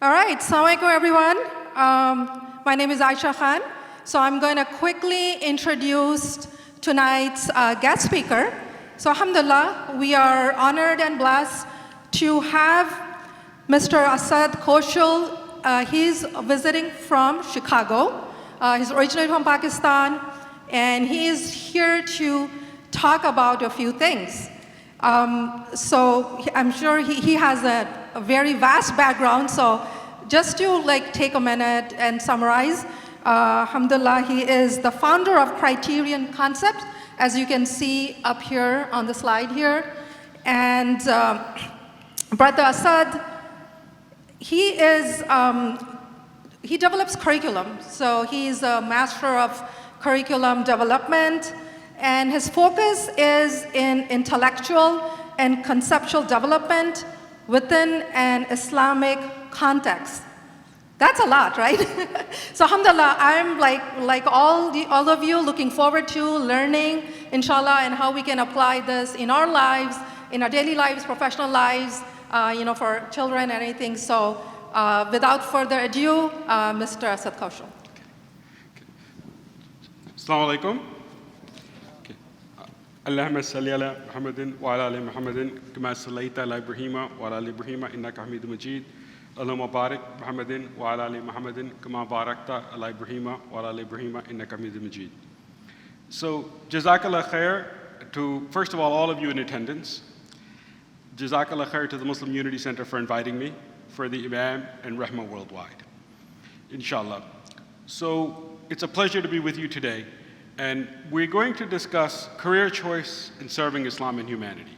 All right, Assalamu alaikum everyone. My name is Aisha Khan. So I'm going to quickly introduce tonight's guest speaker. So alhamdulillah, we are honored and blessed to have Mr. Assad Koshul. He's visiting from Chicago. He's originally from Pakistan, and he is here to talk about a few things. So I'm sure he has a very vast background, so just to take a minute and summarize, alhamdulillah, he is the founder of Criterion Concepts, as you can see up here on the slide here. And Brother Assad, he develops curriculum. So he's a master of curriculum development, and his focus is in intellectual and conceptual development within an Islamic context. That's a lot, right? So alhamdulillah, I'm like all of you looking forward to learning, inshallah, and how we can apply this in our lives, in our daily lives, professional lives, for children and anything. So without further ado, Mr. Assad Koshul. Assalamu alaikum. اللهم صل على محمد وعلى ال محمد كما صليت على ابراهيم وعلى ال ابراهيم انك حميد مجيد اللهم بارك محمد وعلى ال محمد كما باركت على ابراهيم وعلى ال ابراهيم انك حميد مجيد. So jazakallah khair to, first of all of you in attendance. Jazakallah khair to the Muslim Unity Center for inviting me, for the Imam and Rahma Worldwide, inshallah. So it's a pleasure to be with you today. And we're going to discuss career choice in serving Islam and humanity.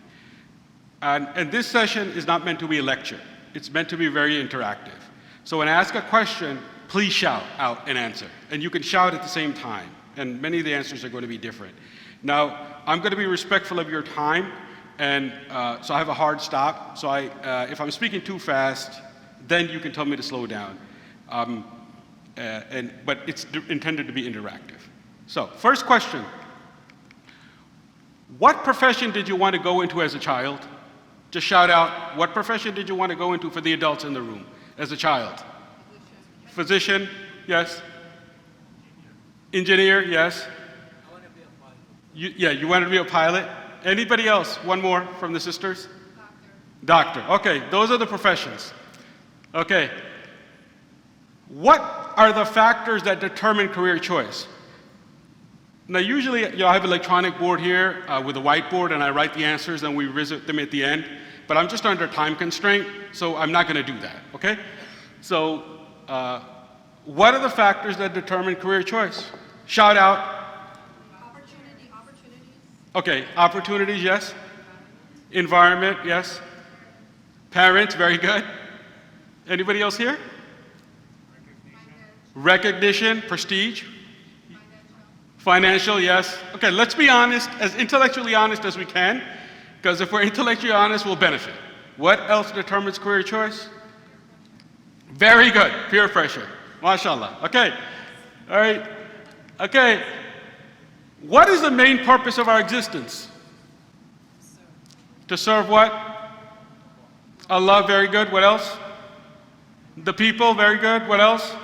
And this session is not meant to be a lecture. It's meant to be very interactive. So when I ask a question, please shout out and answer. And you can shout at the same time. And many of the answers are going to be different. Now, I'm going to be respectful of your time. And so I have a hard stop. So if I'm speaking too fast, then you can tell me to slow down. But it's intended to be interactive. So, first question. What profession did you want to go into as a child? Just shout out, what profession did you want to go into for the adults in the room as a child? Physician, yes. Engineer, yes. I want to be a pilot. You wanted to be a pilot? Anybody else? One more from the sisters? Doctor. Okay, those are the professions. Okay. What are the factors that determine career choice? Now, usually, I have an electronic board here with a whiteboard, and I write the answers, and we visit them at the end. But I'm just under time constraint, so I'm not going to do that, okay? So, what are the factors that determine career choice? Shout out. Opportunities. Okay, opportunities, yes. Environment, yes. Parents, very good. Anybody else here? Recognition, prestige. Financial, yes. Okay, let's be honest, as intellectually honest as we can, because if we're intellectually honest, we'll benefit. What else determines career choice? Very good, peer pressure. MashaAllah. Okay, all right. Okay, what is the main purpose of our existence? To serve what? Allah, very good. What else? The people, very good. What else?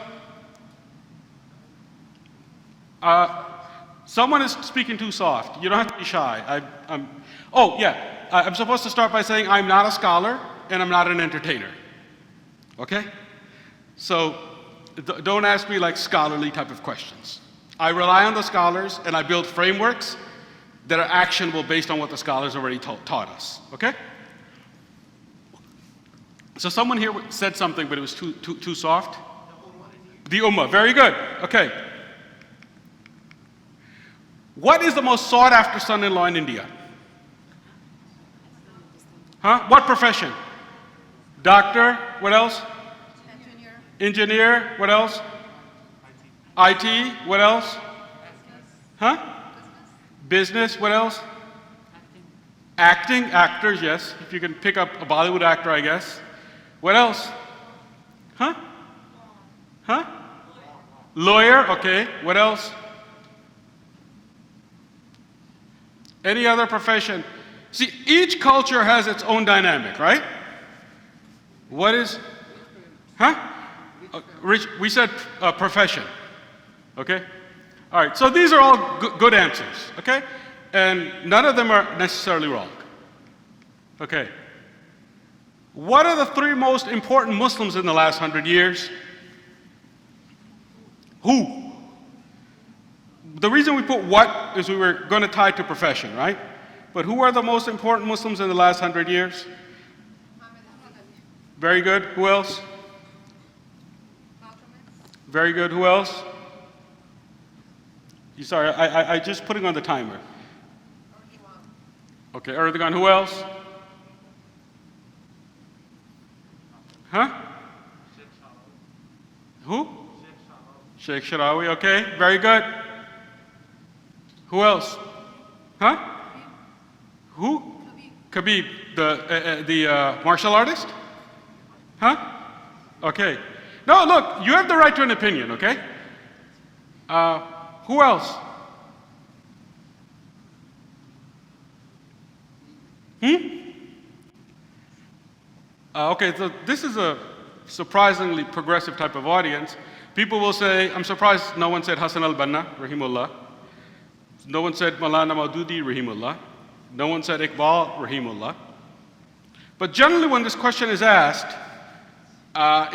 Someone is speaking too soft. You don't have to be shy. I'm supposed to start by saying I'm not a scholar and I'm not an entertainer. Okay? So don't ask me scholarly type of questions. I rely on the scholars and I build frameworks that are actionable based on what the scholars already taught us. Okay? So someone here said something, but it was too soft. The Ummah. Very good. Okay. What is the most sought after son-in-law in India? Huh? What profession? Doctor. What else? Engineer. What else? IT. What else? Huh? Business. What else? Acting. Actors, yes. If you can pick up a Bollywood actor, I guess. What else? Huh? Huh? Lawyer. Okay. What else? Any other profession? See, each culture has its own dynamic, right? What is? Huh? Rich, we said profession. Okay? All right, so these are all good answers, okay? And none of them are necessarily wrong. Okay. What are the 3 most important Muslims in the last 100 years? Who? The reason we put what is we were going to tie it to profession, right? But who are the most important Muslims in the last 100 years? Very good. Who else? Very good. Who else? Sorry, I just putting on the timer. Okay, Erdogan. Who else? Huh? Who? Sheikh Sharawi. Okay, very good. Who else? Huh? Who? Khabib, the martial artist? Huh? Okay. No, look, you have the right to an opinion, okay? Who else? Okay, so this is a surprisingly progressive type of audience. People will say, I'm surprised no one said Hassan al-Banna, rahimullah. No one said Maulana Maududi, rahimullah. No one said Iqbal, rahimullah. But generally when this question is asked,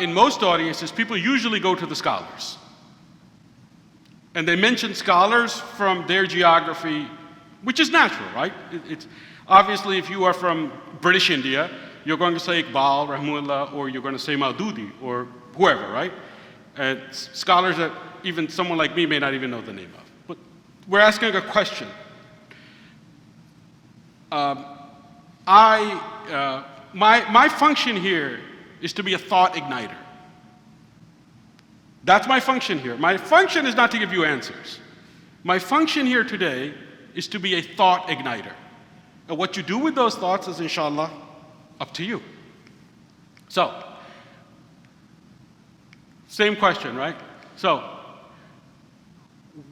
in most audiences, people usually go to the scholars. And they mention scholars from their geography, which is natural, right? It's obviously, if you are from British India, you're going to say Iqbal, rahimullah, or you're going to say Maududi, or whoever, right? And scholars that even someone like me may not even know the name of. But we're asking a question. My function here is to be a thought igniter. That's my function here. My function is not to give you answers. My function here today is to be a thought igniter. And what you do with those thoughts is, inshallah, up to you. So, same question, right? So,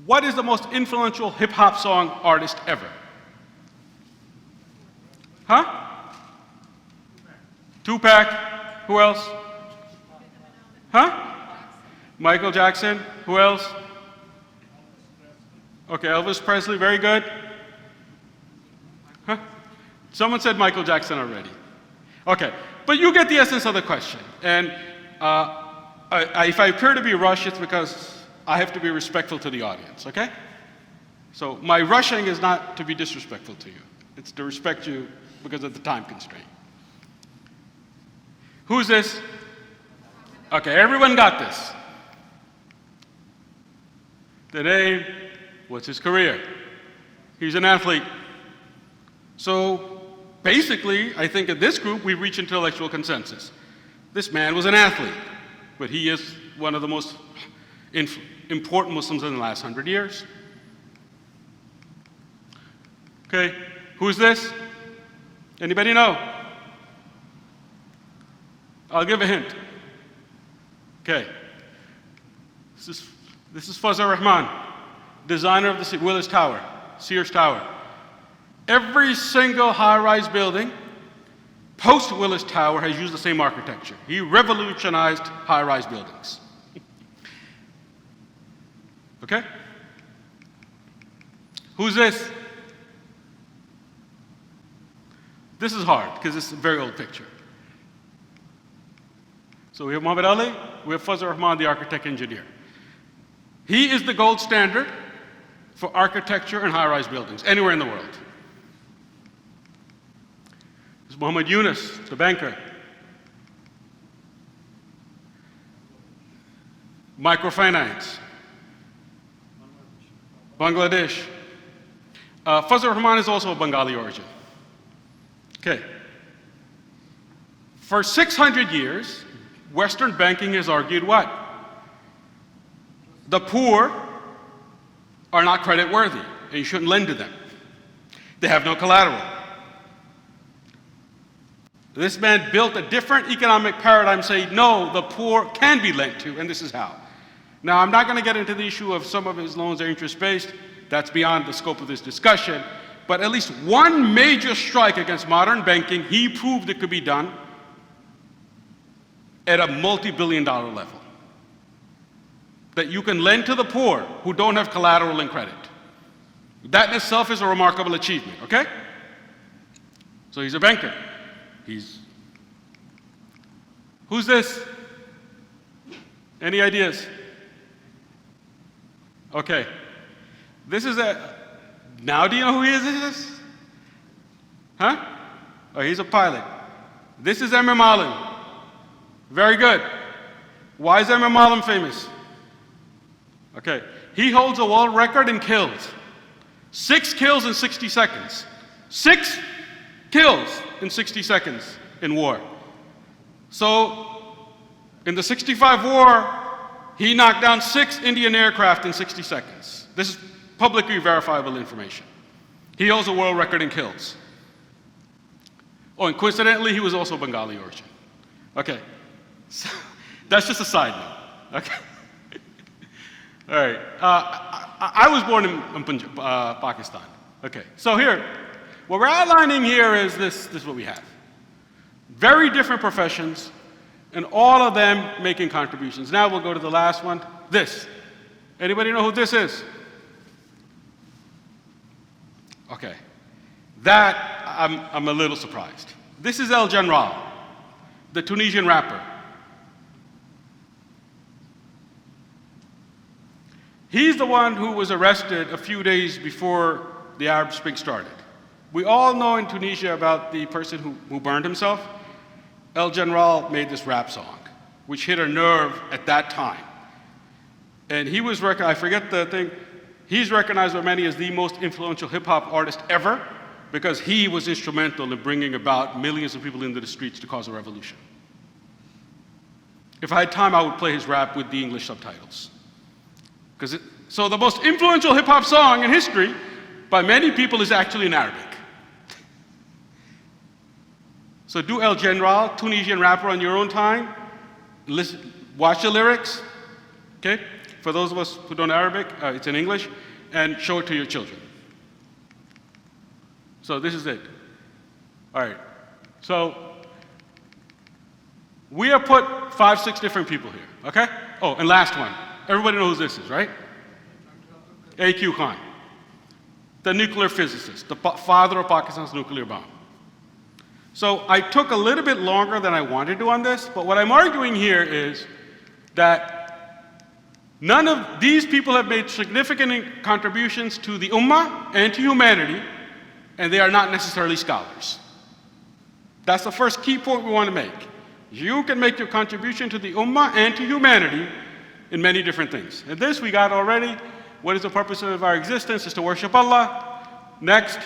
what is the most influential hip-hop song artist ever? Huh? Tupac. Who else? Huh? Michael Jackson. Who else? Okay, Elvis Presley. Very good. Huh? Someone said Michael Jackson already. Okay, but you get the essence of the question. And if I appear to be rushed, it's because I have to be respectful to the audience, okay? So my rushing is not to be disrespectful to you. It's to respect you because of the time constraint. Who's this? Okay, everyone got this. The name, what's his career? He's an athlete. So basically, I think in this group, we reach intellectual consensus. This man was an athlete, but he is one of the most important Muslims in the last 100 years. Okay, who's this? Anybody know? I'll give a hint. Okay. This is Fazl Rahman, designer of the Willis Tower, Sears Tower. Every single high-rise building post-Willis Tower has used the same architecture. He revolutionized high-rise buildings. Okay? Who's this? This is hard because it's a very old picture. So we have Muhammad Ali, we have Fazl Rahman, the architect engineer. He is the gold standard for architecture and high-rise buildings anywhere in the world. There's Muhammad Yunus, the banker. Microfinance. Bangladesh. Fazl Rahman is also of Bengali origin. Okay. For 600 years, Western banking has argued what? The poor are not credit worthy, and you shouldn't lend to them. They have no collateral. This man built a different economic paradigm saying, no, the poor can be lent to, and this is how. Now, I'm not going to get into the issue of some of his loans are interest-based. That's beyond the scope of this discussion. But at least one major strike against modern banking, he proved it could be done. at a multi-billion-dollar level. That you can lend to the poor who don't have collateral and credit. That in itself is a remarkable achievement, okay? So he's a banker. Who's this? Any ideas? Okay. Now do you know who he is? Huh? Oh, he's a pilot. This is Emir Malim. Very good. Why is Emir Malim famous? Okay. He holds a world record in kills. 6 kills in 60 seconds. 6 kills in 60 seconds in war. So, in the 65 war, he knocked down 6 Indian aircraft in 60 seconds. This is publicly verifiable information. He holds a world record in kills. Oh, and coincidentally, he was also Bengali origin. Okay, so that's just a side note. Okay. All right. I was born in Punjab, Pakistan. Okay. So here, what we're outlining here is this is what we have. Very different professions, and all of them making contributions. Now we'll go to the last one. This. Anybody know who this is? Okay. That, I'm a little surprised. This is El General, the Tunisian rapper. He's the one who was arrested a few days before the Arab Spring started. We all know in Tunisia about the person who burned himself. El General made this rap song, which hit a nerve at that time. And he was, I forget the thing, he's recognized by many as the most influential hip-hop artist ever, because he was instrumental in bringing about millions of people into the streets to cause a revolution. If I had time, I would play his rap with the English subtitles. So the most influential hip-hop song in history by many people is actually in Arabic. So do El General, Tunisian rapper, on your own time. Listen, watch the lyrics, okay? For those of us who don't know Arabic, it's in English, and show it to your children. So this is it. All right. So we have put 5, 6 different people here, okay? Oh, and last one. Everybody knows who this is, right? A.Q. Khan, the nuclear physicist, the father of Pakistan's nuclear bomb. So I took a little bit longer than I wanted to on this, but what I'm arguing here is that none of these people have made significant contributions to the Ummah and to humanity, and they are not necessarily scholars. That's the first key point we want to make. You can make your contribution to the Ummah and to humanity in many different things. And this we got already. What is the purpose of our existence? Is to worship Allah. Next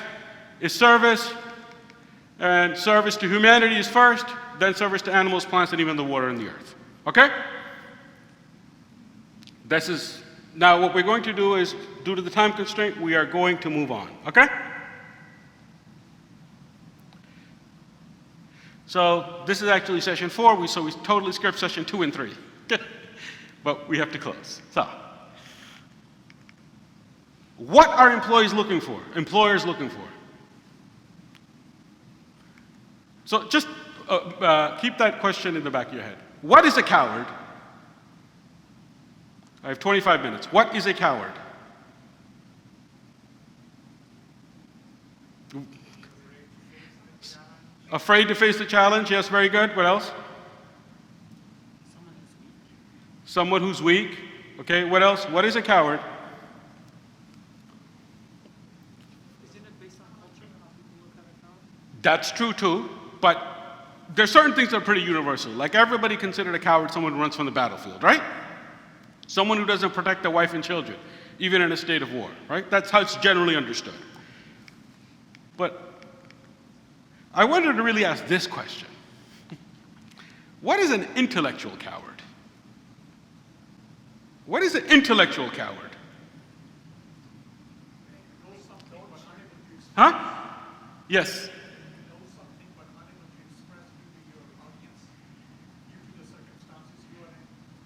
is service. And service to humanity is first, then service to animals, plants, and even the water and the earth. Okay? Now what we're going to do is, due to the time constraint, we are going to move on. Okay? So this is actually session 4, so we totally skipped session 2 and 3. But we have to close. So, what are employers looking for? So just keep that question in the back of your head. What is a coward? I have 25 minutes. What is a coward? Afraid to face the challenge? Yes, very good. What else? Someone who's weak. Okay, what else? What is a coward? Isn't it based on culture, how people look at a coward? That's true too, but there's certain things that are pretty universal. Like everybody considered a coward someone who runs from the battlefield, right? Someone who doesn't protect their wife and children, even in a state of war, right? That's how it's generally understood. But I wanted to really ask this question. What is an intellectual coward? What is an intellectual coward? Huh? Yes.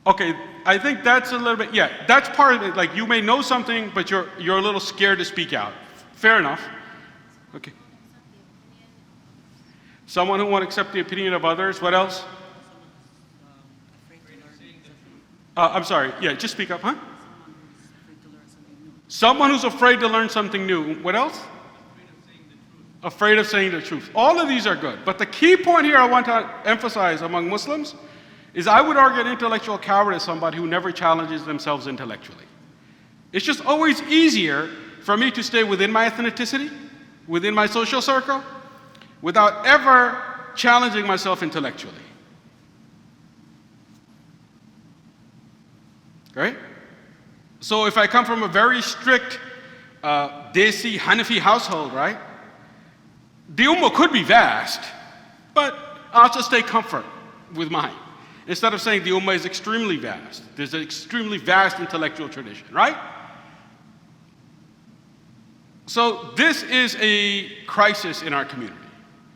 Okay, I think that's a little bit, yeah, that's part of it. Like you may know something, but you're a little scared to speak out. Fair enough. Okay. Someone who won't accept the opinion of others. What else? I'm sorry, yeah, just speak up, huh? Someone who's afraid to learn something new. What else? Afraid of saying the truth. All of these are good. But the key point here I want to emphasize among Muslims is I would argue an intellectual coward is somebody who never challenges themselves intellectually. It's just always easier for me to stay within my ethnicity, within my social circle, without ever challenging myself intellectually. Right? So if I come from a very strict Desi Hanafi household, right? The ummah could be vast, but I'll just take comfort with mine. Instead of saying the ummah is extremely vast. There's an extremely vast intellectual tradition, right? So this is a crisis in our community,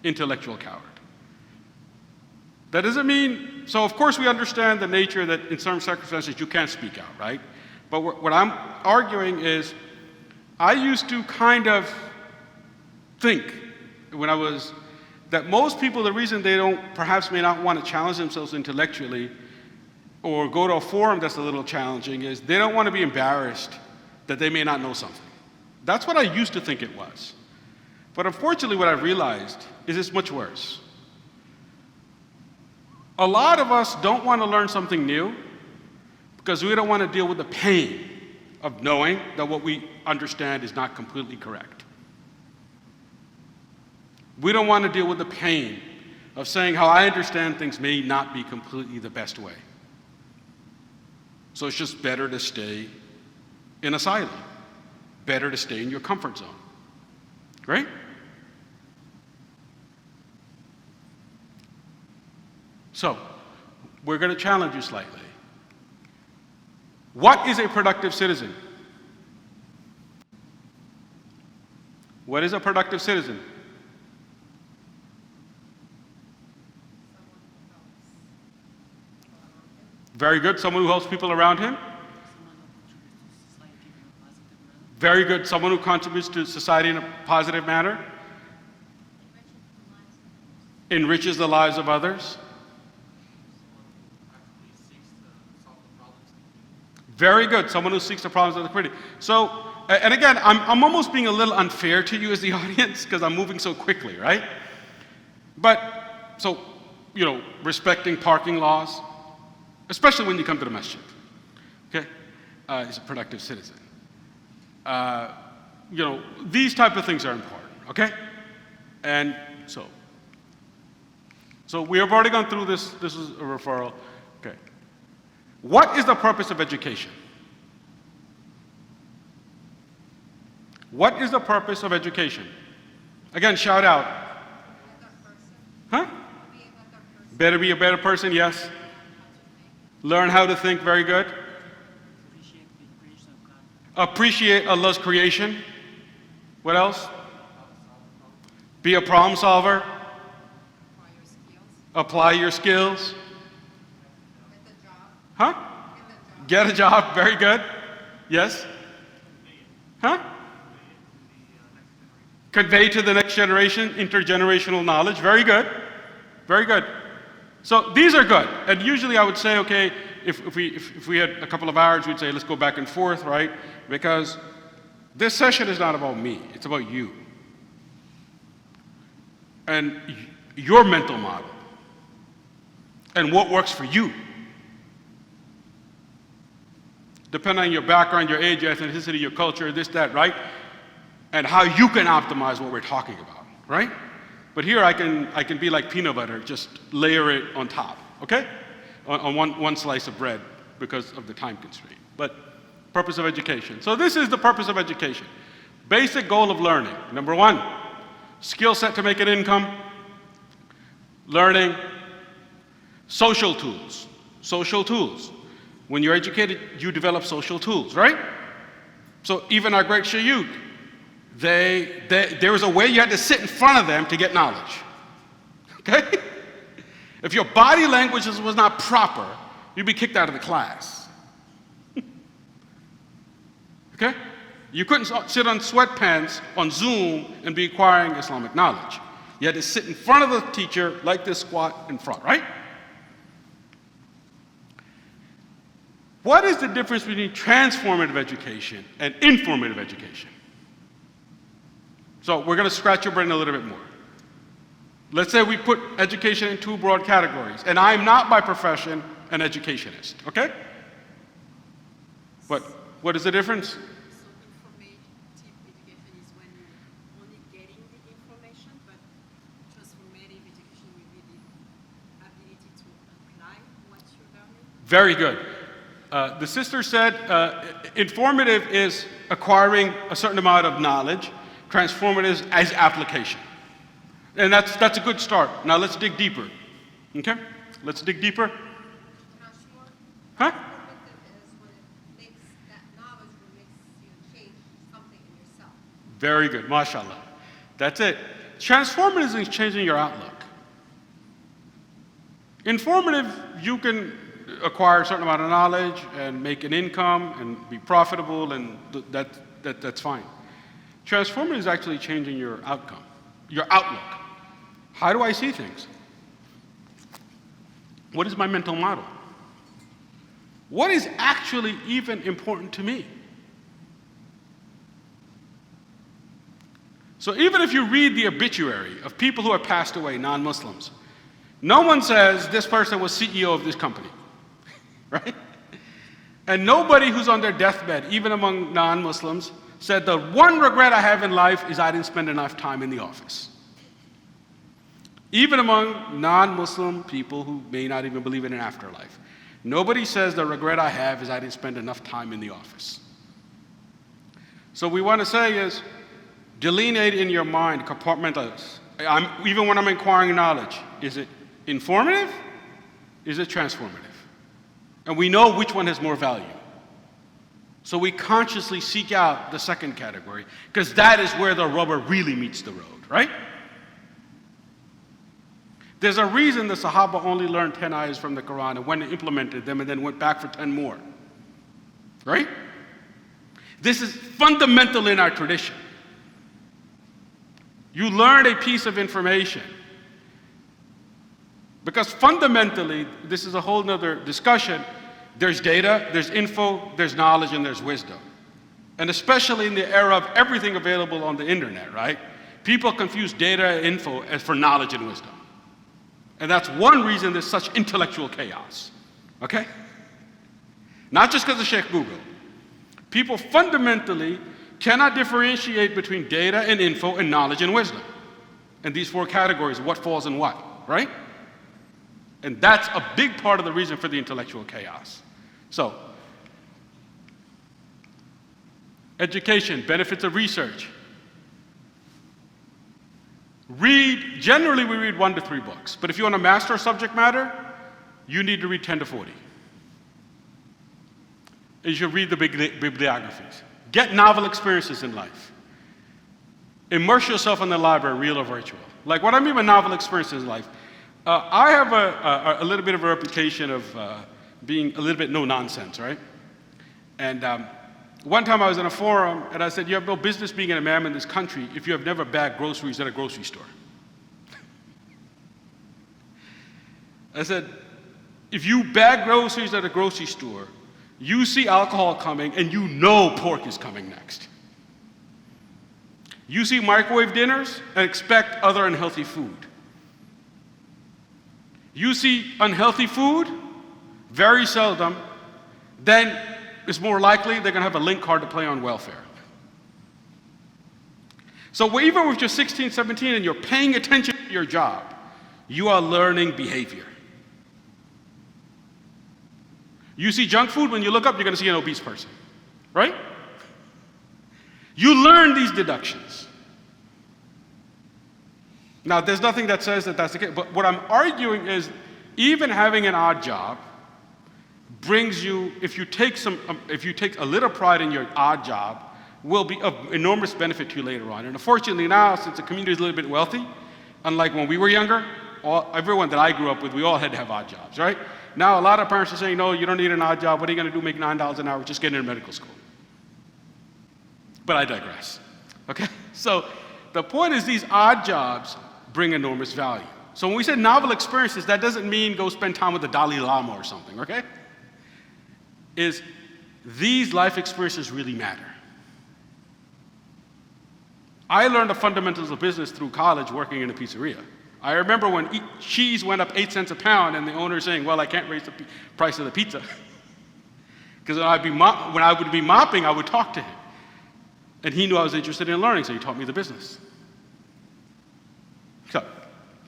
intellectual coward. That doesn't mean, so of course we understand the nature that in certain circumstances you can't speak out, right? But what I'm arguing is, I used to kind of think when I was, that most people, the reason they don't, perhaps may not want to challenge themselves intellectually or go to a forum that's a little challenging is they don't want to be embarrassed that they may not know something. That's what I used to think it was. But unfortunately what I've realized is it's much worse. A lot of us don't want to learn something new because we don't want to deal with the pain of knowing that what we understand is not completely correct. We don't want to deal with the pain of saying how I understand things may not be completely the best way. So it's just better to stay in a silo, better to stay in your comfort zone. Right? So, we're going to challenge you slightly. What is a productive citizen? What is a productive citizen? Very good. Someone who helps people around him. Very good. Someone who contributes to society in a positive manner. Enriches the lives of others. Very good. Someone who seeks the problems of the community. So, and again, I'm almost being a little unfair to you as the audience because I'm moving so quickly, right? But, so, you know, respecting parking laws, especially when you come to the masjid, okay? Is a productive citizen. You know, these type of things are important, okay? And so we have already gone through this. This is a referral. Okay. What is the purpose of education? What is the purpose of education? Again, shout out. Huh? Better be a better person, yes. Learn how to think, very good. Appreciate Allah's creation. What else? Be a problem solver. Apply your skills. Huh? Get a job, very good. Yes? Huh? Convey to the next generation, intergenerational knowledge, very good. Very good. So these are good. And usually I would say, okay, if we had a couple of hours, we'd say, let's go back and forth, right? Because this session is not about me, it's about you. And your mental model. And what works for you. Depending on your background, your age, your ethnicity, your culture, this, that, right? And how you can optimize what we're talking about, right? But here I can be like peanut butter, just layer it on top, okay? On one slice of bread because of the time constraint. But purpose of education. So this is the purpose of education. Basic goal of learning. Number one, skill set to make an income. Learning. Social tools. Social tools. When you're educated, you develop social tools, right? So even our great Shaykh, there was a way you had to sit in front of them to get knowledge. Okay? If your body language was not proper, you'd be kicked out of the class. Okay? You couldn't sit on sweatpants on Zoom and be acquiring Islamic knowledge. You had to sit in front of the teacher like this, squat in front, right? What is the difference between transformative education and informative education? So we're going to scratch your brain a little bit more. Let's say we put education in two broad categories, and I'm not by profession an educationist, okay? What is the difference? So informative education is when you're only getting the information, but transformative education will be the ability to apply what you're learning. Very good. The sister said informative is acquiring a certain amount of knowledge, transformative is application. And that's a good start. Now let's dig deeper. Okay? Let's dig deeper. Huh? Very good, mashallah. That's it. Transformative is changing your outlook. Informative, you can acquire a certain amount of knowledge and make an income and be profitable, and that's fine. Transformative is actually changing your outcome, your outlook. How do I see things? What is my mental model? What is actually even important to me? So even if you read the obituary of people who have passed away, non-Muslims, no one says this person was CEO of this company, right? And nobody who's on their deathbed, even among non-Muslims, said the one regret I have in life is I didn't spend enough time in the office. Even among non-Muslim people who may not even believe in an afterlife, nobody says the regret I have is I didn't spend enough time in the office. So what we want to say is, delineate in your mind, compartmentalize. Even when I'm acquiring knowledge, is it informative? Is it transformative? And we know which one has more value. So we consciously seek out the second category, because that is where the rubber really meets the road, right? There's a reason the Sahaba only learned 10 ayahs from the Quran and went and implemented them and then went back for 10 more, right? This is fundamental in our tradition. You learn a piece of information. Because fundamentally, this is a whole nother discussion, there's data, there's info, there's knowledge, and there's wisdom. And especially in the era of everything available on the internet, right? People confuse data and info as for knowledge and wisdom. And that's one reason there's such intellectual chaos, okay? Not just because of Sheikh Google. People fundamentally cannot differentiate between data and info and knowledge and wisdom. And these four categories, what falls in what, right? And that's a big part of the reason for the intellectual chaos. So, education, benefits of research. Generally we read 1 to 3 books, but if you want to master a subject matter, you need to read 10 to 40. You should read the bibliographies. Get novel experiences in life. Immerse yourself in the library, real or virtual. Like what I mean by novel experiences in life, I have a little bit of a reputation of being a little bit no-nonsense, right? And one time I was in a forum and I said, you have no business being an imam in this country if you have never bagged groceries at a grocery store. I said, if you bag groceries at a grocery store, you see alcohol coming and you know pork is coming next. You see microwave dinners and expect other unhealthy food. You see unhealthy food, very seldom, then it's more likely they're going to have a link card to play on welfare. So even if you're 16, 17 and you're paying attention to your job, you are learning behavior. You see junk food, when you look up, you're going to see an obese person, right? You learn these deductions. Now, there's nothing that says that that's the case, but what I'm arguing is even having an odd job brings you, if you take a little pride in your odd job, will be of enormous benefit to you later on. And unfortunately now, since the community is a little bit wealthy, unlike when we were younger, everyone that I grew up with, we all had to have odd jobs, right? Now a lot of parents are saying, no, you don't need an odd job. What are you going to do, make $9 an hour? Just get into medical school. But I digress, okay? So the point is these odd jobs bring enormous value. So when we say novel experiences, that doesn't mean go spend time with the Dalai Lama or something, okay? is these life experiences really matter. I learned the fundamentals of business through college working in a pizzeria. I remember when cheese went up 8 cents a pound and the owner saying, well, I can't raise the price of the pizza. Because when I would be mopping, I would talk to him. And he knew I was interested in learning, so he taught me the business. So,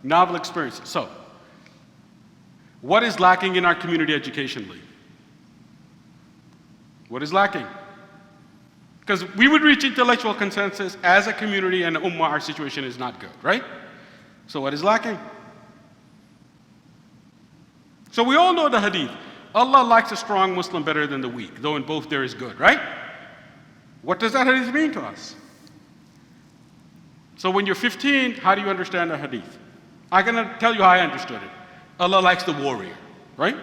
novel experiences. So, what is lacking in our community educationally? What is lacking? Because we would reach intellectual consensus as a community and ummah, our situation is not good, right? So what is lacking? So we all know the hadith. Allah likes a strong Muslim better than the weak, though in both there is good, right? What does that hadith mean to us? So when you're 15, how do you understand the hadith? I'm going to tell you how I understood it. Allah likes the warrior, right?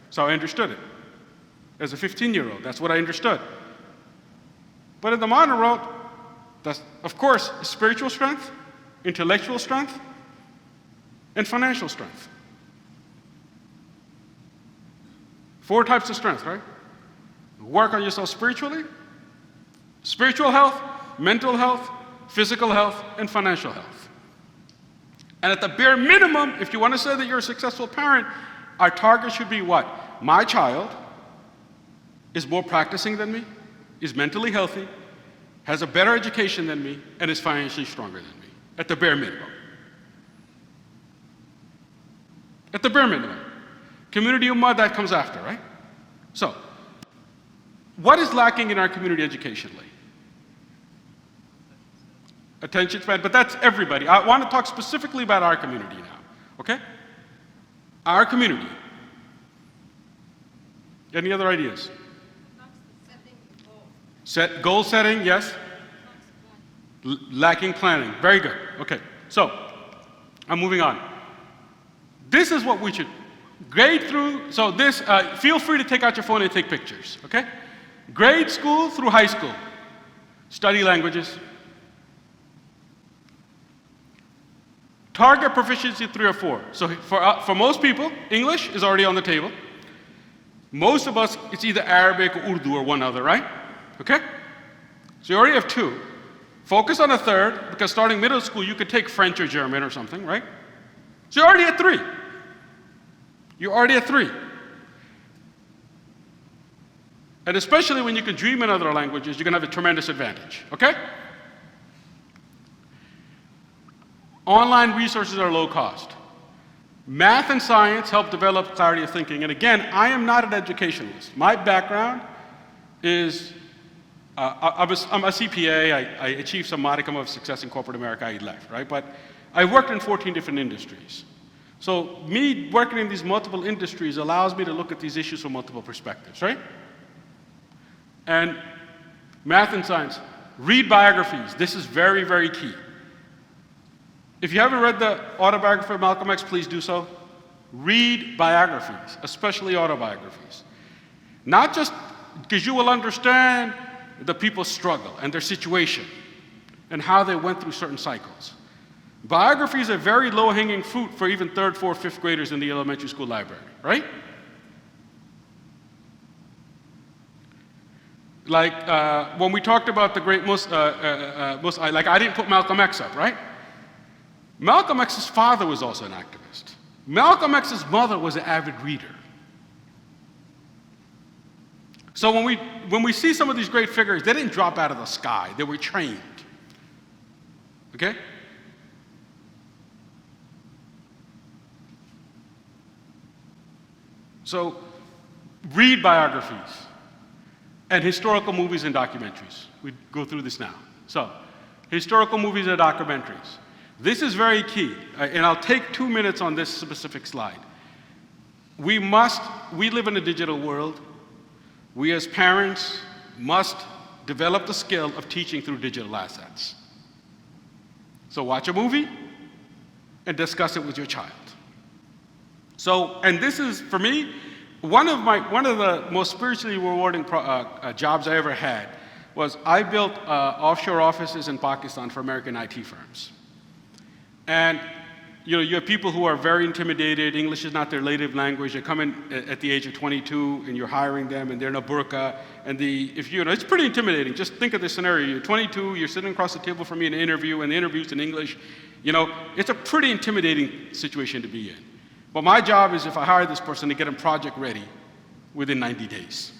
So I understood it. As a 15-year-old, that's what I understood. But in the modern world, that's, of course, spiritual strength, intellectual strength, and financial strength. 4 types of strength, right? Work on yourself spiritually, spiritual health, mental health, physical health, and financial health. And at the bare minimum, if you want to say that you're a successful parent, our target should be what? My child is more practicing than me, is mentally healthy, has a better education than me, and is financially stronger than me, at the bare minimum. At the bare minimum. Community ummah, that comes after, right? So, what is lacking in our community educationally? Attention span, but that's everybody. I want to talk specifically about our community now, okay? Our community. Any other ideas? Goal setting, yes. Lacking planning, very good. Okay, so I'm moving on. This is what we should grade through. So this, feel free to take out your phone and take pictures, okay? Grade school through high school. Study languages. Target proficiency 3 or 4. So for most people, English is already on the table. Most of us, it's either Arabic or Urdu or one other, right? Okay? So you already have 2. Focus on a 3rd, because starting middle school, you could take French or German or something, right? So you're already at 3. You're already at 3. And especially when you can dream in other languages, you're going to have a tremendous advantage, okay? Online resources are low cost. Math and science help develop clarity of thinking. And again, I am not an educationalist. My background is, I'm a CPA. I achieved some modicum of success in corporate America. I left, right? But I worked in 14 different industries. So me working in these multiple industries allows me to look at these issues from multiple perspectives, right? And math and science, read biographies. This is very, very key. If you haven't read the autobiography of Malcolm X, please do so. Read biographies, especially autobiographies. Not just because you will understand the people's struggle and their situation and how they went through certain cycles. Biographies are very low-hanging fruit for even 3rd, 4th, 5th graders in the elementary school library, right? Like when we talked about the great I didn't put Malcolm X up, right? Malcolm X's father was also an activist. Malcolm X's mother was an avid reader. So when we see some of these great figures, they didn't drop out of the sky. They were trained. Okay? So read biographies and historical movies and documentaries. We go through this now. So historical movies and documentaries. This is very key, and I'll take 2 minutes on this specific slide. We live in a digital world. We as parents must develop the skill of teaching through digital assets. So watch a movie and discuss it with your child. So, and this is, for me, one of the most spiritually rewarding jobs I ever had was I built offshore offices in Pakistan for American IT firms. And you have people who are very intimidated. English is not their native language. They come in at the age of 22, and you're hiring them, and they're in a burqa. And it's pretty intimidating. Just think of this scenario. You're 22, you're sitting across the table from me in an interview, and the interview's in English. It's a pretty intimidating situation to be in. But my job is, if I hire this person, to get them project ready within 90 days.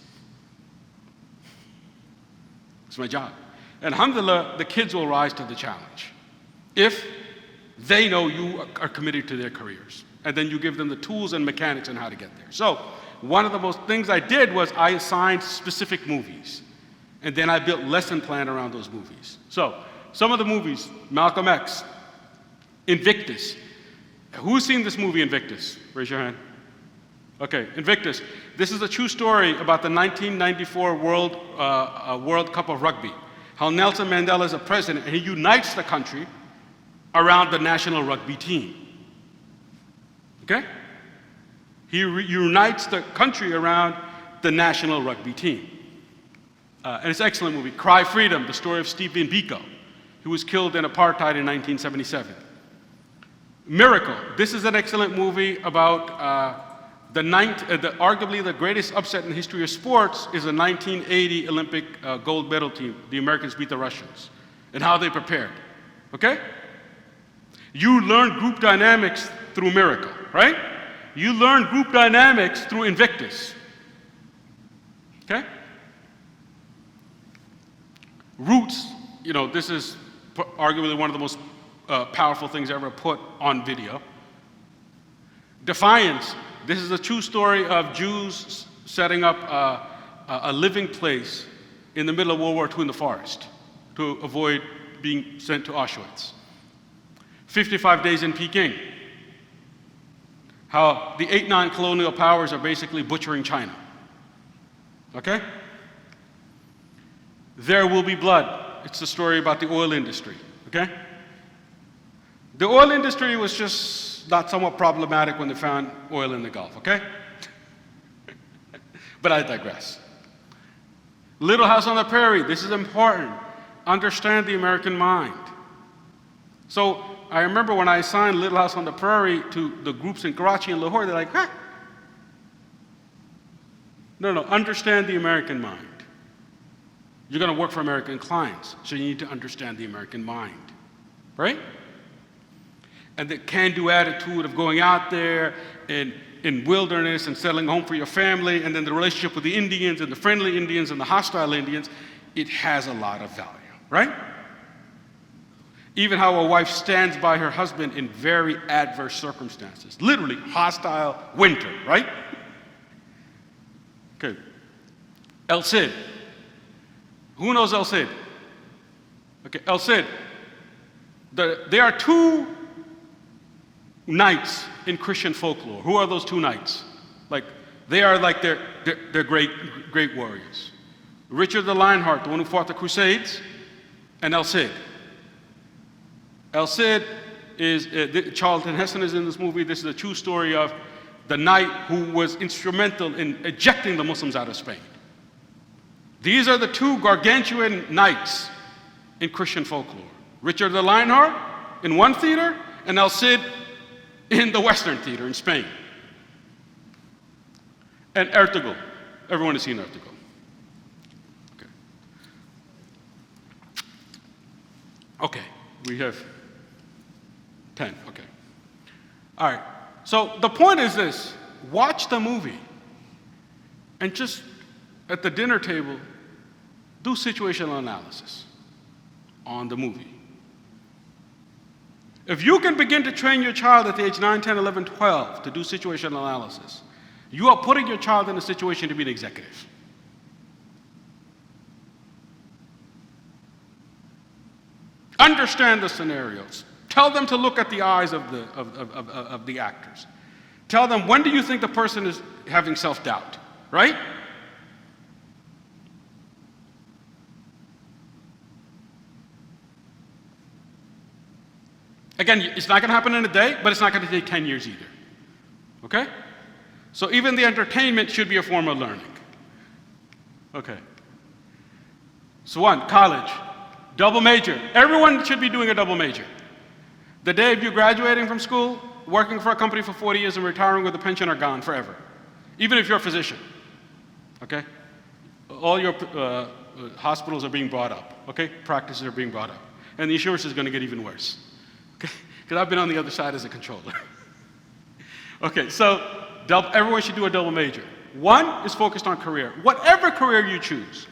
It's my job. And alhamdulillah, the kids will rise to the challenge if they know you are committed to their careers. And then you give them the tools and mechanics on how to get there. So one of the most things I did was I assigned specific movies. And then I built lesson plan around those movies. So some of the movies: Malcolm X, Invictus. Who's seen this movie, Invictus? Raise your hand. Okay, Invictus. This is a true story about the 1994 World Cup of Rugby. How Nelson Mandela is a president, and he unites the country around the national rugby team. Okay? He unites the country around the national rugby team. And it's an excellent movie. Cry Freedom, the story of Stephen Biko, who was killed in apartheid in 1977. Miracle. This is an excellent movie about arguably the greatest upset in the history of sports is the 1980 Olympic gold medal team. The Americans beat the Russians, and how they prepared. Okay? You learn group dynamics through Miracle, right? You learn group dynamics through Invictus. Okay? Roots, this is arguably one of the most powerful things ever put on video. Defiance. This is a true story of Jews setting up a living place in the middle of World War II in the forest to avoid being sent to Auschwitz. 55 Days in Peking. How the 8 non-colonial powers are basically butchering China. Okay? There Will Be Blood. It's the story about the oil industry. Okay? The oil industry was just not somewhat problematic when they found oil in the Gulf, okay? But I digress. Little House on the Prairie. This is important. Understand the American mind. So I remember when I assigned Little House on the Prairie to the groups in Karachi and Lahore, they're like, huh? No, understand the American mind. You're going to work for American clients, so you need to understand the American mind, right? And the can-do attitude of going out there in wilderness and settling a home for your family, and then the relationship with the Indians and the friendly Indians and the hostile Indians, it has a lot of value, right? Even how a wife stands by her husband in very adverse circumstances. Literally, hostile winter, right? Okay. El Cid. Who knows El Cid? Okay, El Cid. There are 2 knights in Christian folklore. Who are those 2 knights? They are they're great warriors. Richard the Lionheart, the one who fought the Crusades, and El Cid. El Cid is, Charlton Heston is in this movie. This is a true story of the knight who was instrumental in ejecting the Muslims out of Spain. These are the 2 gargantuan knights in Christian folklore. Richard the Lionheart in one theater, and El Cid in the Western theater in Spain. And Ertugrul. Everyone has seen Ertugrul. Okay, we have 10, okay. All right, so the point is this: watch the movie and just at the dinner table, do situational analysis on the movie. If you can begin to train your child at the age 9, 10, 11, 12 to do situational analysis, you are putting your child in a situation to be an executive. Understand the scenarios. Tell them to look at the eyes of the actors. Tell them, when do you think the person is having self-doubt, right? Again, it's not going to happen in a day, but it's not going to take 10 years either. Okay? So even the entertainment should be a form of learning. Okay. So 1, college. Double major. Everyone should be doing a double major. The day of you graduating from school, working for a company for 40 years and retiring with a pension are gone forever. Even if you're a physician, okay? All your hospitals are being brought up, okay? Practices are being brought up. And the insurance is going to get even worse, okay? Because I've been on the other side as a controller. Okay, so everyone should do a double major. One is focused on career, whatever career you choose.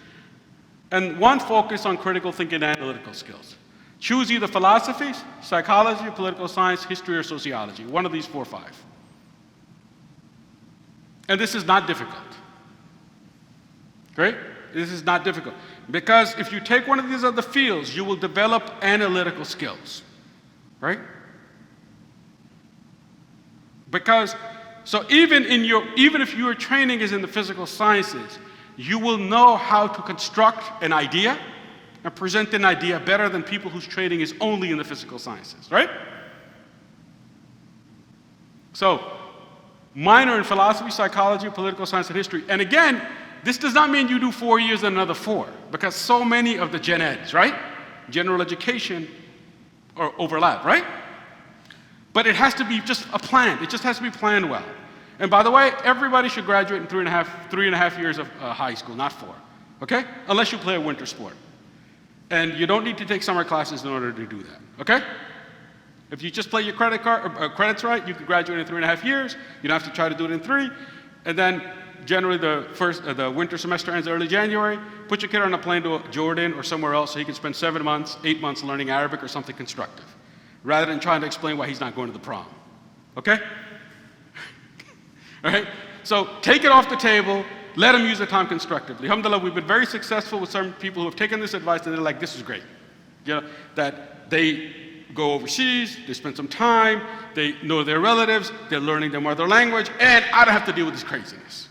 And one focused on critical thinking and analytical skills. Choose either philosophy, psychology, political science, history, or sociology. One of these 4 or 5. And this is not difficult. Great? This is not difficult. Because if you take one of these other fields, you will develop analytical skills. Right? Because, so even if your training is in the physical sciences, you will know how to construct an idea and present an idea better than people whose training is only in the physical sciences, right? So, minor in philosophy, psychology, political science, and history. And again, this does not mean you do 4 years and another 4, because so many of the gen eds, right? General education or overlap, right? But it has to be just a plan. It just has to be planned well. And by the way, everybody should graduate in 3.5 years of high school, not 4, okay? Unless you play a winter sport. And you don't need to take summer classes in order to do that, okay? If you just play your credits right, you can graduate in 3.5 years. You don't have to try to do it in 3. And then generally the winter semester ends early January. Put your kid on a plane to Jordan or somewhere else so he can spend 7 months, 8 months learning Arabic or something constructive, rather than trying to explain why he's not going to the prom, okay? All right? So take it off the table. Let them use the time constructively. Alhamdulillah, we've been very successful with some people who have taken this advice and they're like, this is great. You know, that they go overseas, they spend some time, they know their relatives, they're learning their mother language, and I don't have to deal with this craziness.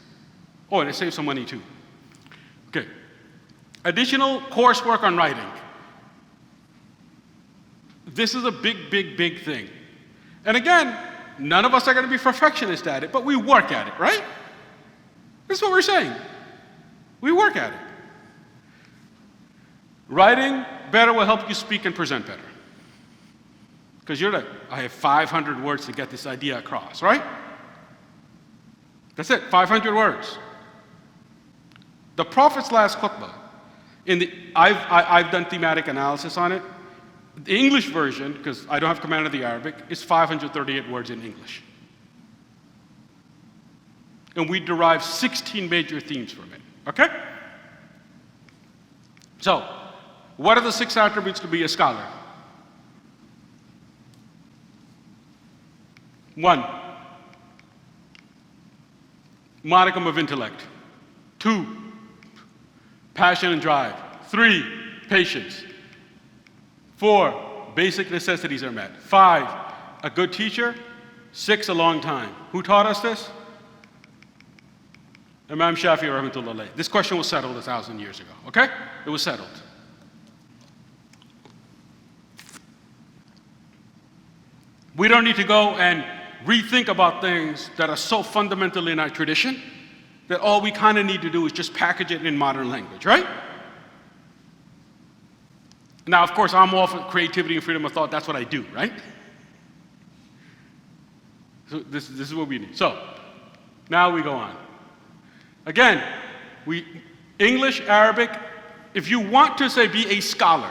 Oh, and it saves some money too. Okay. Additional coursework on writing. This is a big, big, big thing. And again, none of us are going to be perfectionists at it, but we work at it, right? That's what we're saying. We work at it. Writing better will help you speak and present better. Because you're like, I have 500 words to get this idea across, right? That's it, 500 words. The Prophet's last khutbah, I've done thematic analysis on it. The English version, because I don't have command of the Arabic, is 538 words in English. And we derive 16 major themes from it, okay? So, what are the 6 attributes to be a scholar? 1, modicum of intellect. 2, passion and drive. 3, patience. 4, basic necessities are met. 5, a good teacher. 6, a long time. Who taught us this? Imam Shafi'i rahmatullah alayh. This question was settled 1,000 years ago, okay? It was settled. We don't need to go and rethink about things that are so fundamentally in our tradition that all we kind of need to do is just package it in modern language, right? Now, of course, I'm all for creativity and freedom of thought. That's what I do, right? So this is what we need. So now we go on. Again, English, Arabic, if you want to say be a scholar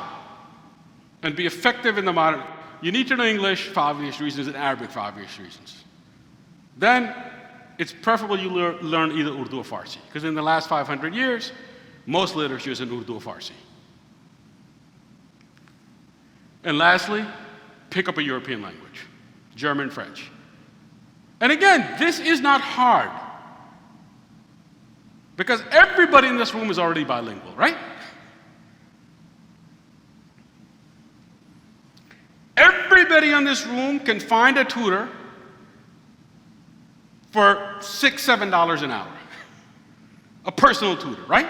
and be effective in the modern, you need to know English for obvious reasons and Arabic for obvious reasons. Then it's preferable you learn either Urdu or Farsi, because in the last 500 years, most literature is in Urdu or Farsi. And lastly, pick up a European language, German, French. And again, this is not hard, because everybody in this room is already bilingual, right? Everybody in this room can find a tutor for $6, $7 an hour. A personal tutor, right?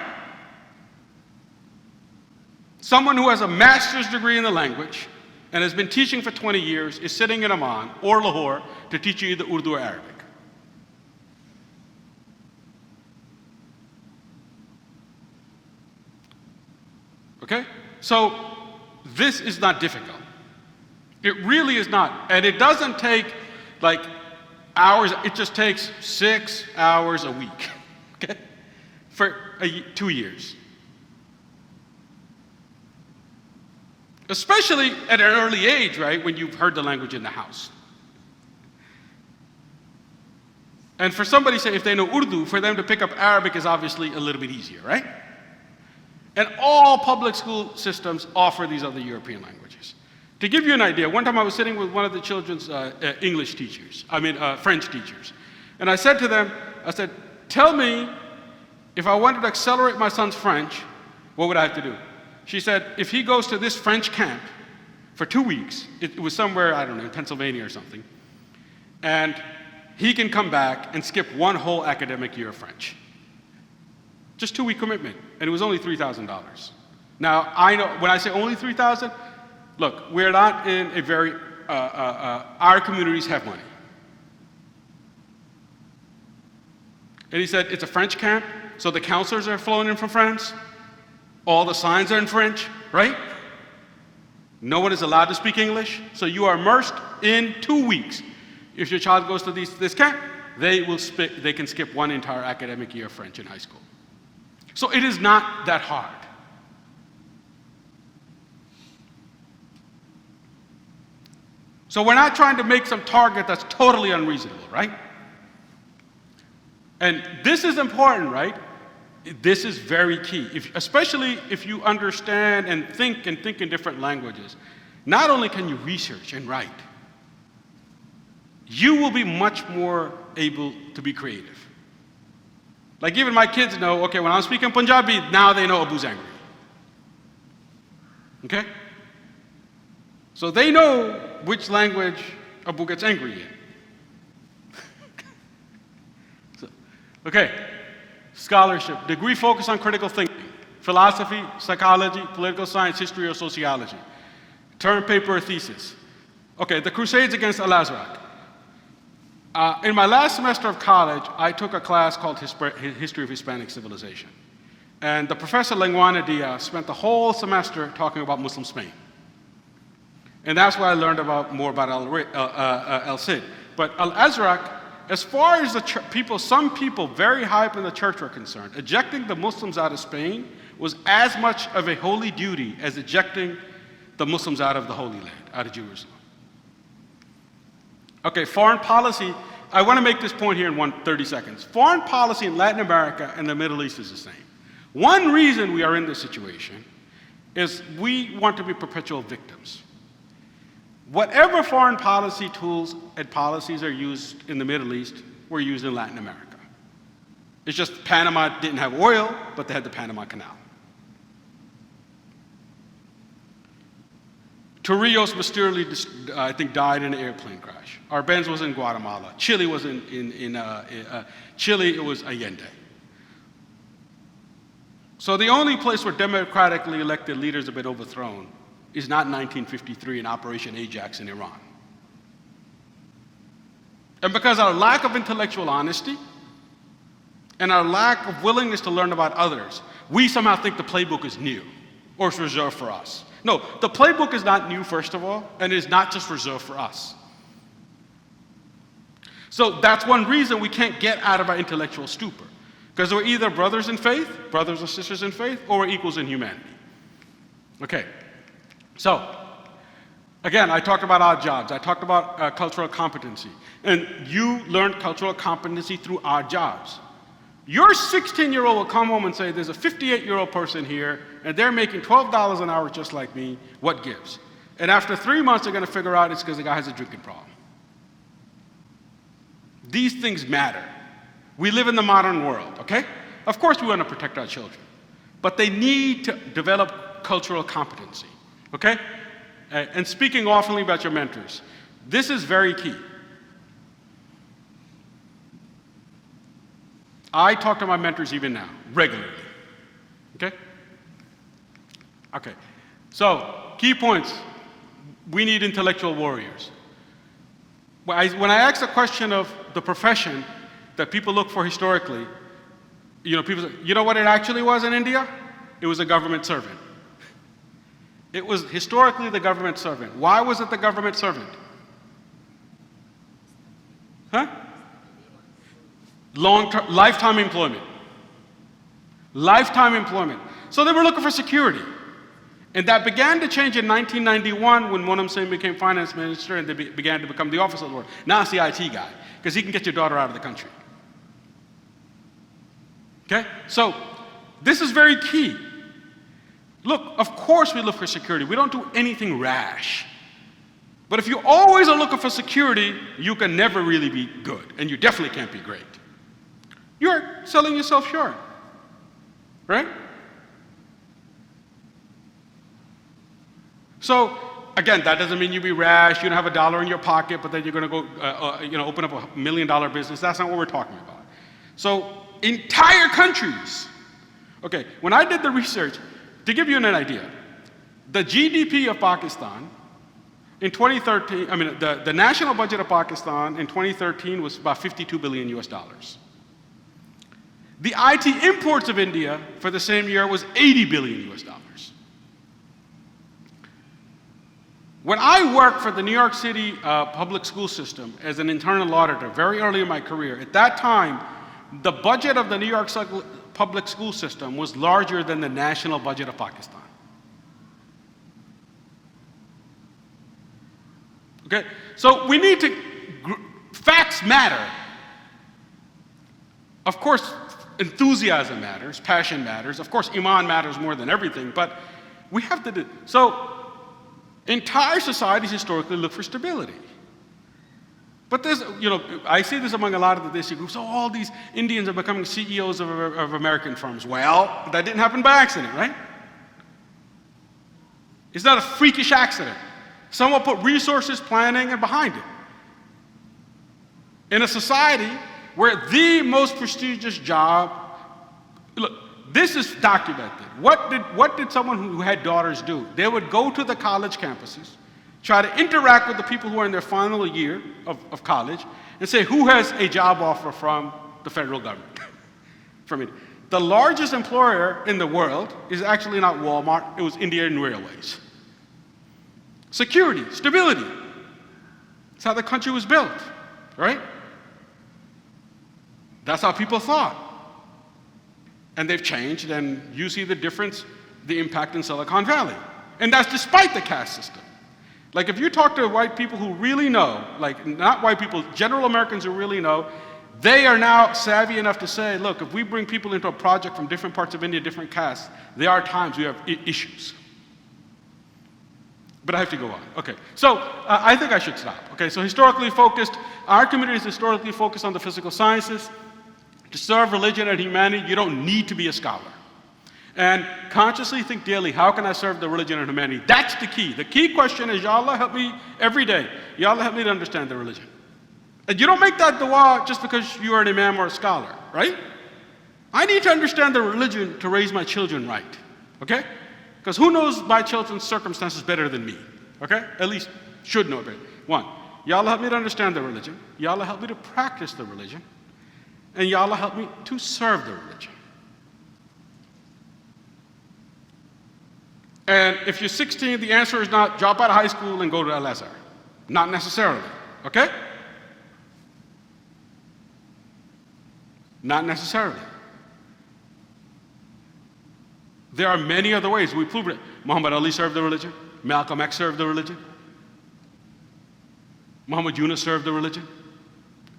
Someone who has a master's degree in the language and has been teaching for 20 years is sitting in Amman or Lahore to teach you either Urdu or Arabic. Okay? So this is not difficult. It really is not. And it doesn't take like hours, it just takes 6 hours a week, okay? For 2 years. Especially at an early age, right, when you've heard the language in the house. And for somebody, say, if they know Urdu, for them to pick up Arabic is obviously a little bit easier, right? And all public school systems offer these other European languages. To give you an idea, one time I was sitting with one of the children's English teachers, French teachers. And I said to them, I said, tell me, if I wanted to accelerate my son's French, what would I have to do? She said, if he goes to this French camp for 2 weeks, it was somewhere, I don't know, in Pennsylvania or something, and he can come back and skip one whole academic year of French. Just 2-week commitment, and it was only $3,000. Now, I know, when I say only $3,000, look, we're not in a very, our communities have money. And he said, it's a French camp, so the counselors are flown in from France, all the signs are in French, right? No one is allowed to speak English, so you are immersed in 2 weeks. If your child goes to this camp, they can skip one entire academic year of French in high school. So it is not that hard. So we're not trying to make some target that's totally unreasonable, right? And this is important, right? This is very key, especially if you understand and think in different languages. Not only can you research and write, you will be much more able to be creative. Like even my kids know, okay, when I'm speaking Punjabi, now they know Abu's angry. Okay? So they know which language Abu gets angry in. Okay, scholarship, degree focus on critical thinking, philosophy, psychology, political science, history, or sociology. Term paper or thesis. Okay, the Crusades against Al-Azraq. In my last semester of college, I took a class called History of Hispanic Civilization. And the professor Lenguana Diaz spent the whole semester talking about Muslim Spain. And that's why I learned more about El Cid. But Al-Azraq, as far as some people very high up in the church were concerned, ejecting the Muslims out of Spain was as much of a holy duty as ejecting the Muslims out of the Holy Land, out of Jerusalem. Okay, foreign policy, I want to make this point here in 30 seconds. Foreign policy in Latin America and the Middle East is the same. One reason we are in this situation is we want to be perpetual victims. Whatever foreign policy tools and policies are used in the Middle East were used in Latin America. It's just Panama didn't have oil, but they had the Panama Canal. Torrijos mysteriously, I think, died in an airplane crash. Arbenz was in Guatemala. Chile was Chile, it was Allende. So the only place where democratically elected leaders have been overthrown is not 1953 in Operation Ajax in Iran. And because our lack of intellectual honesty and our lack of willingness to learn about others, we somehow think the playbook is new or it's reserved for us. No, the playbook is not new, first of all, and is not just reserved for us. So that's one reason we can't get out of our intellectual stupor, because we're either brothers in faith, brothers or sisters in faith, or we're equals in humanity. Okay, so again, I talked about odd jobs. I talked about cultural competency, and you learned cultural competency through odd jobs. Your 16-year-old will come home and say, there's a 58-year-old person here, and they're making $12 an hour just like me. What gives? And after 3 months, they're going to figure out it's because the guy has a drinking problem. These things matter. We live in the modern world, okay? Of course we want to protect our children, but they need to develop cultural competency, okay? And speaking oftenly about your mentors, this is very key. I talk to my mentors even now, regularly, okay? Okay, so key points. We need intellectual warriors. When I ask a question of the profession that people look for historically, people say, you know what it actually was in India? It was a government servant. It was historically the government servant. Why was it the government servant? Huh? Long-term, lifetime employment. Lifetime employment. So they were looking for security. And that began to change in 1991 when Monam Singh became finance minister and they began to become the office of the Lord. Now it's the IT guy, because he can get your daughter out of the country. Okay? So this is very key. Look, of course we look for security. We don't do anything rash. But if you always are looking for security, you can never really be good, and you definitely can't be great. You're selling yourself short, right? So, again, that doesn't mean you be rash, you don't have a dollar in your pocket, but then you're going to go, open up $1 million business. That's not what we're talking about. So, entire countries. Okay, when I did the research, to give you an idea, the GDP of Pakistan in 2013, the national budget of Pakistan in 2013 was about 52 billion US dollars. The IT imports of India for the same year was 80 billion US dollars. When I worked for the New York City public school system as an internal auditor very early in my career, at that time, the budget of the New York public school system was larger than the national budget of Pakistan. Okay, so we need to, facts matter. Of course, enthusiasm matters, passion matters. Of course, Iman matters more than everything, but we have to do, so entire societies historically look for stability. But there's, I see this among a lot of the Desi groups, all these Indians are becoming CEOs of American firms. Well, that didn't happen by accident, right? It's not a freakish accident. Someone put resources, planning, and behind it. In a society where the most prestigious job, look, this is documented. What did someone who had daughters do? They would go to the college campuses, try to interact with the people who are in their final year of college, and say, who has a job offer from the federal government? From it. The largest employer in the world is actually not Walmart, it was Indian Railways. Security, stability. That's how the country was built, right? That's how people thought. And they've changed, and you see the difference, the impact in Silicon Valley. And that's despite the caste system. Like if you talk to white people who really know, like not white people, general Americans who really know, they are now savvy enough to say, look, if we bring people into a project from different parts of India, different castes, there are times we have issues. But I have to go on. Okay, so I think I should stop. Okay, so historically focused, our community is historically focused on the physical sciences. To serve religion and humanity, you don't need to be a scholar. And consciously think daily, how can I serve the religion and humanity? That's the key. The key question is, Ya Allah, help me every day. Ya Allah, help me to understand the religion. And you don't make that dua just because you are an imam or a scholar, right? I need to understand the religion to raise my children right, okay? Because who knows my children's circumstances better than me, okay? At least should know better. One, Ya Allah, help me to understand the religion. Ya Allah, help me to practice the religion. And Ya Allah, help me to serve the religion. And if you're 16, the answer is not drop out of high school and go to Al-Azhar. Not necessarily, okay? Not necessarily. There are many other ways. We proved it. Muhammad Ali served the religion. Malcolm X served the religion. Muhammad Yunus served the religion.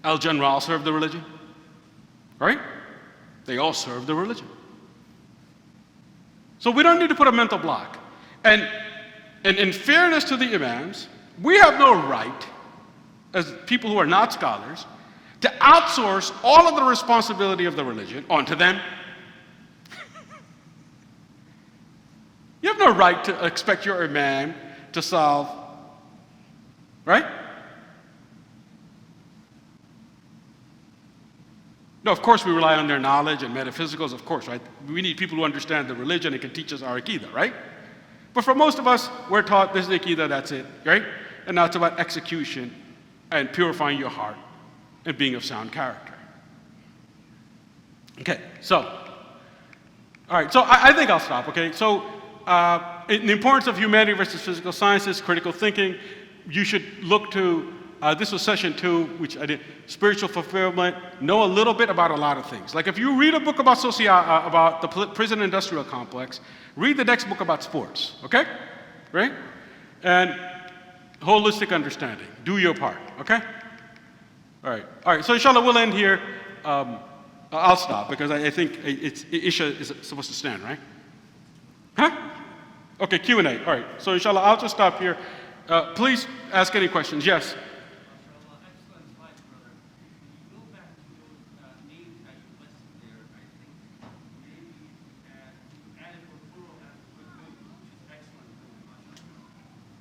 Al General served the religion. Right? They all serve the religion. So we don't need to put a mental block. And in fairness to the imams, we have no right, as people who are not scholars, to outsource all of the responsibility of the religion onto them. You have no right to expect your imam to solve, right? No, of course we rely on their knowledge and metaphysicals, of course, right? We need people who understand the religion and can teach us our Aqidah, right? But for most of us, we're taught this is the Aqidah, that's it, right? And now it's about execution and purifying your heart and being of sound character. Okay, so, all right, so I think I'll stop, okay? So, in the importance of humanity versus physical sciences, critical thinking, you should look to, this was session 2, which I did, spiritual fulfillment, know a little bit about a lot of things. Like if you read a book about about the prison industrial complex, read the next book about sports, okay? Right? And holistic understanding, do your part, okay? All right, so inshallah we'll end here. I'll stop because I think Isha is supposed to stand, right? Huh? Okay, Q&A, all right. So inshallah, I'll just stop here. Please ask any questions, yes? Excellent slide, brother. If you go back to those names that you listed there, I think maybe you added or plural as a good move, which is excellent.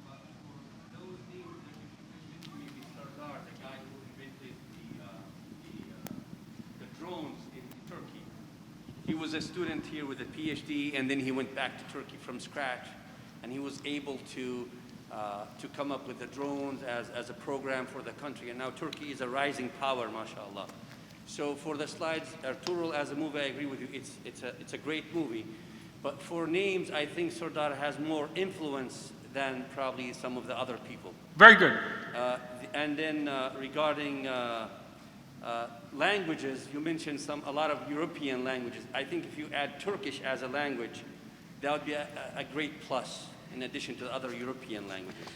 But for those names that you mentioned, maybe Sardar, the guy who invented the drones in Turkey. He was a student here with a PhD, and then he went back to Turkey from scratch, and he was able to come up with the drones as a program for the country. And now Turkey is a rising power, mashallah. So for the slides, Ertuğrul as a movie, I agree with you, it's a great movie. But for names, I think Sardar has more influence than probably some of the other people. Very good. And then regarding languages, you mentioned a lot of European languages. I think if you add Turkish as a language, that would be a great plus in addition to the other European languages.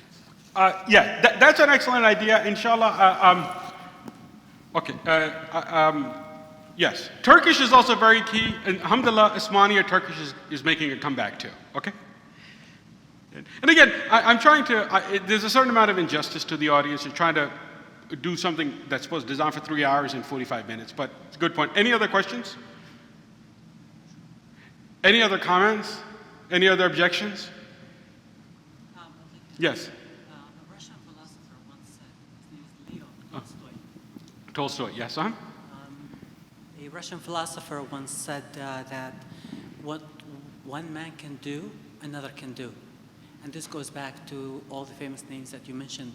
Yeah, that's an excellent idea, inshallah. Okay, yes. Turkish is also very key, and alhamdulillah, Osmani or Turkish is making a comeback too, okay? And again, I'm trying to, there's a certain amount of injustice to the audience. You're trying to do something that's supposed to design for 3 hours and 45 minutes, but it's a good point. Any other questions? Any other comments? Any other objections? Yes. A Russian philosopher once said, his name is Leo Tolstoy. Tolstoy, yes, A Russian philosopher once said that what one man can do, another can do. And this goes back to all the famous names that you mentioned.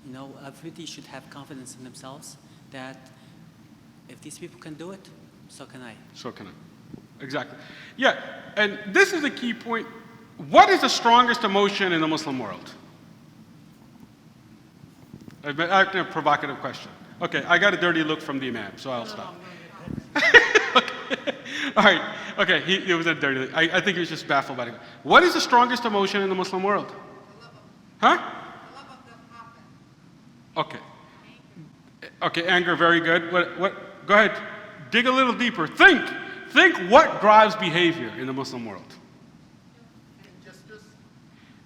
You know, everybody should have confidence in themselves that if these people can do it, so can I. So can I. Exactly. Yeah, and this is a key point. What is the strongest emotion in the Muslim world? I've been asking a provocative question. Okay, I got a dirty look from the Imam, so I'll stop. Okay. All right, okay, it was a dirty look. I think he was just baffled by it. What is the strongest emotion in the Muslim world? Huh? Okay. Okay, anger, very good. What? Go ahead, dig a little deeper. Think what drives behavior in the Muslim world.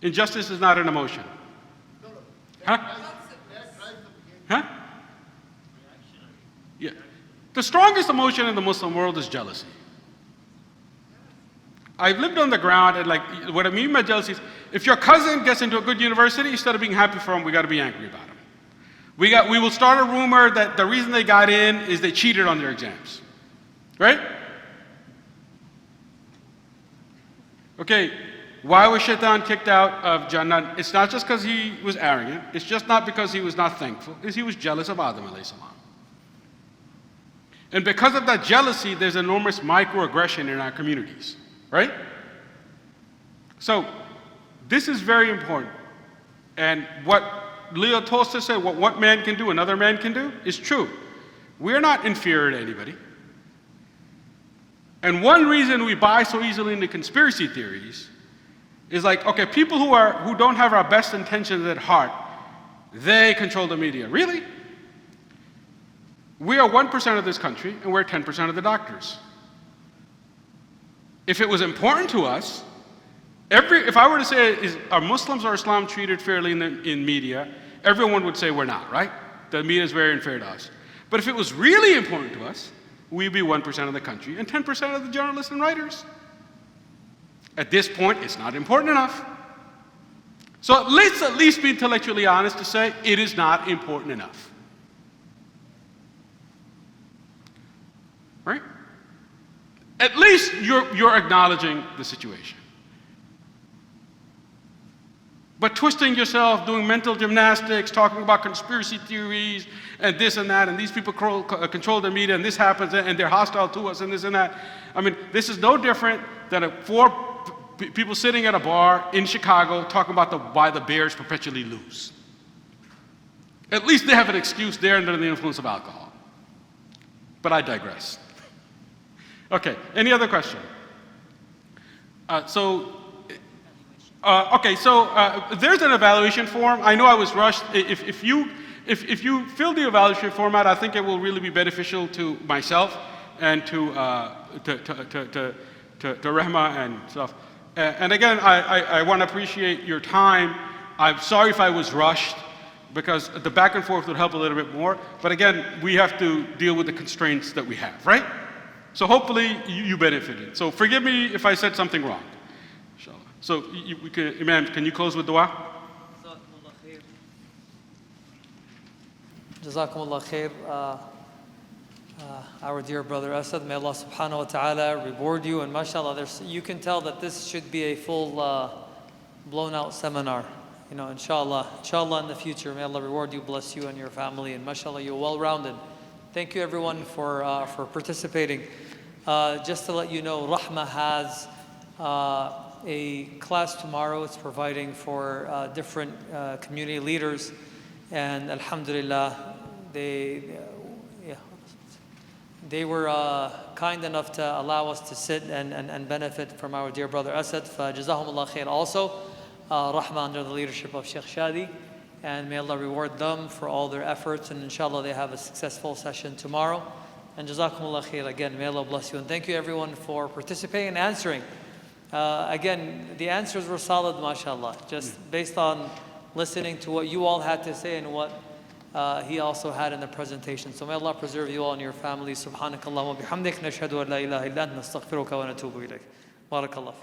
Injustice is not an emotion. Huh? Huh? Yeah. The strongest emotion in the Muslim world is jealousy. I've lived on the ground, and like what I mean by jealousy is if your cousin gets into a good university, instead of being happy for him, we got to be angry about him. We will start a rumor that the reason they got in is they cheated on their exams. Right? Okay. Why was Shaitan kicked out of Jannah? It's not just because he was arrogant. It's just not because he was not thankful. It's he was jealous of Adam alayhi salam. And because of that jealousy, there's enormous microaggression in our communities. Right? So, this is very important. And what Leo Tolstoy said, what one man can do, another man can do, is true. We're not inferior to anybody. And one reason we buy so easily into conspiracy theories is like, okay, people who don't have our best intentions at heart, they control the media. Really? We are 1% of this country, and we're 10% of the doctors. If it was important to us, if I were to say, are Muslims or Islam treated fairly in media, everyone would say we're not, right? The media is very unfair to us. But if it was really important to us, we'd be 1% of the country and 10% of the journalists and writers. At this point, it's not important enough. So let's at least be intellectually honest to say it is not important enough. Right? At least you're acknowledging the situation. But twisting yourself, doing mental gymnastics, talking about conspiracy theories and this and that, and these people control the media, and this happens, and they're hostile to us, and this and that. I mean, this is no different than a people sitting at a bar in Chicago talking about why the Bears perpetually lose. At least they have an excuse there under the influence of alcohol. But I digress. Okay, any other question? There's an evaluation form. I know I was rushed. If you fill the evaluation form out, I think it will really be beneficial to myself and to Rehma and stuff. And again, I want to appreciate your time. I'm sorry if I was rushed, because the back and forth would help a little bit more. But again, we have to deal with the constraints that we have, right? So hopefully you benefited. So forgive me if I said something wrong. Inshallah. So Imam, can you close with dua? Jazakumullah khair. Our dear brother Assad, may Allah subhanahu wa ta'ala reward you. And mashallah, you can tell that this should be a full blown out seminar. You know, inshallah in the future, may Allah reward you, bless you and your family. And mashallah, you're well-rounded. Thank you everyone for participating. Just to let you know, Rahma has a class tomorrow. It's providing for different community leaders. And alhamdulillah, they were kind enough to allow us to sit and benefit from our dear brother Asad. Jazahumullah khair also. Rahma under the leadership of Sheikh Shadi. And may Allah reward them for all their efforts. And inshallah they have a successful session tomorrow. And Jazakumullah khair again. May Allah bless you. And thank you everyone for participating and answering. Again, the answers were solid, mashallah. Just based on listening to what you all had to say and what he also had in the presentation. So may Allah preserve you all and your families. Subhanakallah wa bihamdik. Nashhadu an la ilaha illa anta nastaghfiruka wa natubu ilayk. Barakallah.